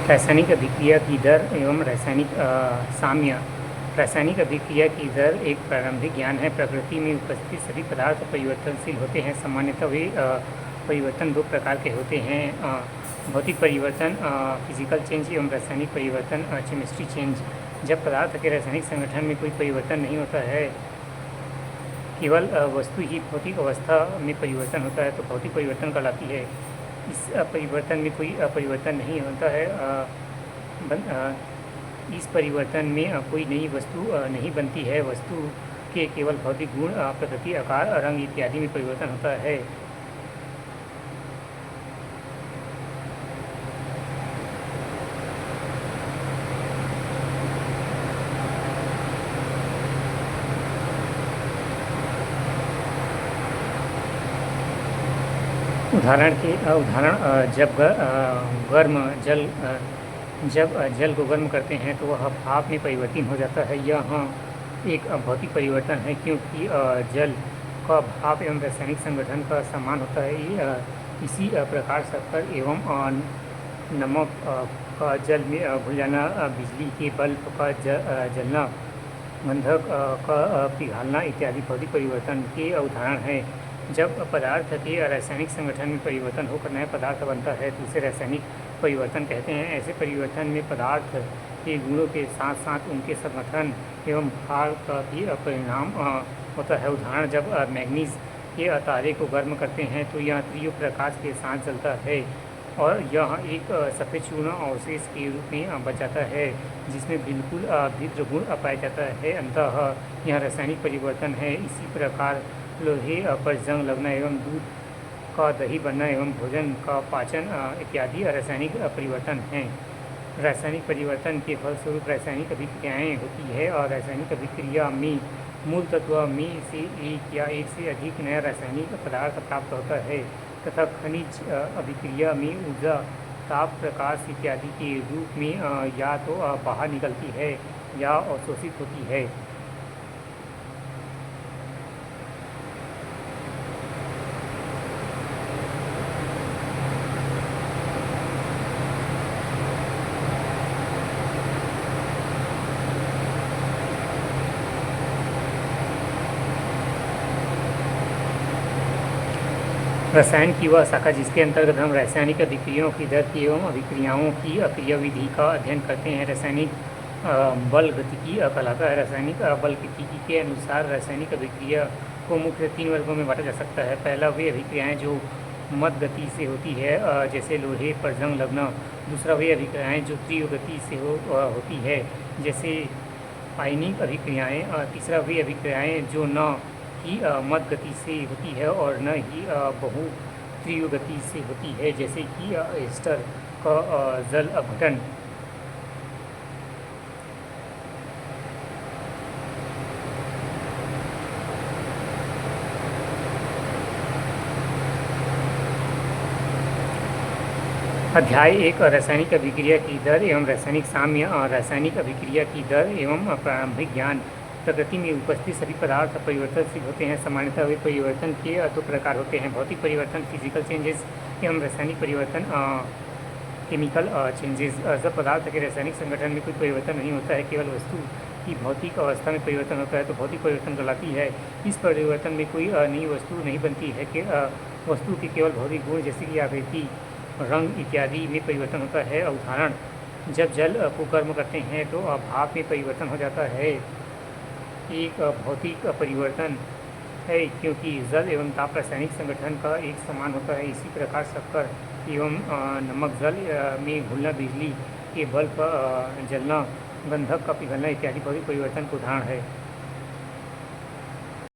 रासायनिक अभिक्रिया की दर एवं रासायनिक साम्य। रासायनिक अभिक्रिया की दर एक प्रारंभिक ज्ञान है। प्रकृति में उपस्थित सभी पदार्थ परिवर्तनशील होते हैं। सामान्यतः वे परिवर्तन दो प्रकार के होते हैं, भौतिक परिवर्तन फिजिकल चेंज एवं रासायनिक परिवर्तन केमिस्ट्री चेंज। जब पदार्थ के रासायनिक संगठन में कोई परिवर्तन नहीं होता है, केवल वस्तु ही भौतिक अवस्था में परिवर्तन होता है तो भौतिक परिवर्तन कहलाती है। इस परिवर्तन में कोई परिवर्तन नहीं होता है, इस परिवर्तन में कोई नई वस्तु नहीं बनती है। वस्तु के केवल भौतिक गुण, प्रकृति, आकार, रंग इत्यादि में परिवर्तन होता है। उदाहरण जब जल को गर्म करते हैं तो वह भाप में परिवर्तित हो जाता है। यह एक भौतिक परिवर्तन है क्योंकि जल का भाप एवं रासायनिक संगठन का समान होता है। इसी प्रकार शक्कर एवं नमक का जल में घुल जाना, बिजली के बल्ब का जलना, गंधक का पिघलना इत्यादि भौतिक परिवर्तन के उदाहरण हैं। जब पदार्थ के रासायनिक संगठन में परिवर्तन होकर नया पदार्थ बनता है तो उसे रासायनिक परिवर्तन कहते हैं। ऐसे परिवर्तन में पदार्थ के गुणों के साथ साथ उनके संगठन एवं भार का भी परिणाम होता है। उदाहरण, जब मैग्नीज के तारे को गर्म करते हैं तो यह तीव्र प्रकाश के साथ जलता है और यह एक सफ़ेद चूर्ण अवशेष के रूप में बच जाता है जिसमें बिल्कुल भिन्न गुण पाया जाता है। अंततः यह रासायनिक परिवर्तन है। इसी प्रकार लोहे पर जंग लगना एवं दूध का दही बनना एवं भोजन का पाचन इत्यादि रासायनिक परिवर्तन हैं। रासायनिक परिवर्तन के फलस्वरूप रासायनिक अभिक्रियाएँ होती है और रासायनिक अभिक्रिया में मूल तत्व में से एक या एक से अधिक नया रासायनिक पदार्थ प्राप्त होता है तथा खनिज अभिक्रिया में ऊर्जा, ताप, प्रकाश इत्यादि के रूप में या तो बाहर निकलती है या अवशोषित होती है। रसायन की वह शाखा जिसके अंतर्गत हम रासायनिक अभिक्रियाओं की दर की एवं अभिक्रियाओं की क्रियाविधि का अध्ययन करते हैं, रासायनिक बल गतिकी कहलाता है। रासायनिक बल गतिकी के अनुसार रासायनिक अभिक्रिया को मुख्य 3 वर्गों में बांटा जा सकता है। पहला, वे अभिक्रियाएँ जो मध्य गति से होती है, जैसे लोहे पर जंग लगना। दूसरा, वे अभिक्रियाएँ जो तीव्र गति से होती है, जैसे आयनिक अभिक्रियाएँ। तीसरा, वे अभिक्रियाएँ जो न ही मध्य गति से होती है और न ही बहु तीव्र गति से होती है, जैसे कि एस्टर का जल अपघटन। अध्याय 1, रासायनिक अभिक्रिया की दर एवं रासायनिक साम्य। रासायनिक अभिक्रिया की दर एवं प्रारंभिक ज्ञान। प्रकृति में उपस्थित सभी पदार्थ परिवर्तनशील होते हैं। सामान्यतः वे परिवर्तन के 2 प्रकार होते हैं, भौतिक परिवर्तन फिजिकल चेंजेस एवं रासायनिक परिवर्तन केमिकल चेंजेस। जब पदार्थ के रासायनिक संगठन में कोई परिवर्तन नहीं होता है, केवल वस्तु की भौतिक अवस्था में परिवर्तन होता है तो भौतिक परिवर्तन कहलाती है। इस परिवर्तन में कोई नई वस्तु नहीं बनती है कि वस्तु के केवल भौतिक गुण जैसे कि आकृति, रंग इत्यादि में परिवर्तन होता है। उदाहरण, जब जल को गर्म करते हैं तो भाप में परिवर्तन हो जाता है, एक भौतिक परिवर्तन है क्योंकि जल एवं ताप रासायनिक संगठन का एक समान होता है। इसी प्रकार शक्कर एवं नमक जल में घुलना, बिजली के बल्ब जलना, गंधक का पिघलना इत्यादि भौतिक परिवर्तन का उदाहरण है।